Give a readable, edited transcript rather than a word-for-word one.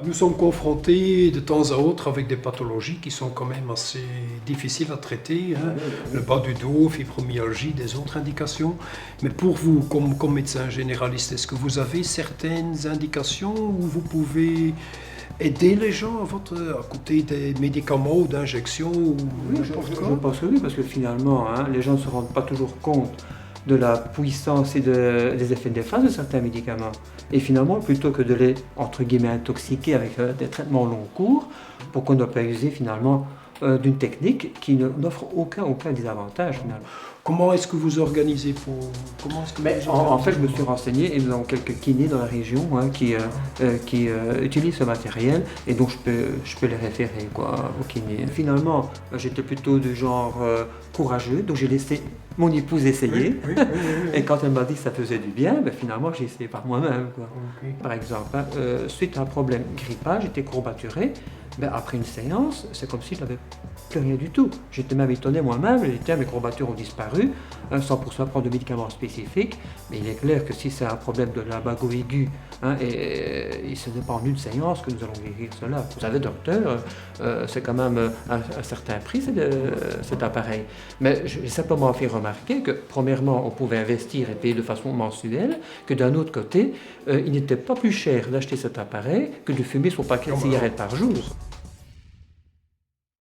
Nous sommes confrontés de temps à autre avec des pathologies qui sont quand même assez difficiles à traiter, hein. Le bas du dos, fibromyalgie, des autres indications. Mais pour vous, comme médecin généraliste, est-ce que vous avez certaines indications où vous pouvez aider les gens à côté des médicaments ou d'injections ou Oui, n'importe je quoi? pense que oui, parce que finalement, hein, les gens ne se rendent pas toujours compte de la puissance et des effets néfastes de certains médicaments. Et finalement, plutôt que de les, entre guillemets, intoxiquer avec des traitements long cours, pourquoi ne pas user finalement d'une technique qui n'offre aucun désavantage finalement. Comment est-ce que vous organisez pour... Comment est-ce que Mais vous en fait, organisez je me suis renseigné et nous avons quelques kinés dans la région hein, qui utilisent ce matériel et donc je peux les référer quoi, aux kinés. Finalement, j'étais plutôt du genre courageux, donc j'ai laissé mon épouse essayer. Et quand elle m'a dit que ça faisait du bien, ben finalement j'ai essayé par moi-même, quoi. Ok. Par exemple, hein, suite à un problème grippal, j'étais courbaturé. Ben, après une séance, c'est comme si je n'avais plus rien du tout. J'étais même étonné moi-même, tiens, mes courbatures ont disparu, hein, sans pour ça prendre de médicaments spécifiques. Mais il est clair que si c'est un problème de lumbago aigu, hein, et ce n'est pas en une séance que nous allons guérir cela. Vous savez, docteur, c'est quand même un certain prix cet appareil. Mais j'ai simplement fait remarquer que, premièrement, on pouvait investir et payer de façon mensuelle, que d'un autre côté, il n'était pas plus cher d'acheter cet appareil que de fumer son paquet de cigarettes par jour.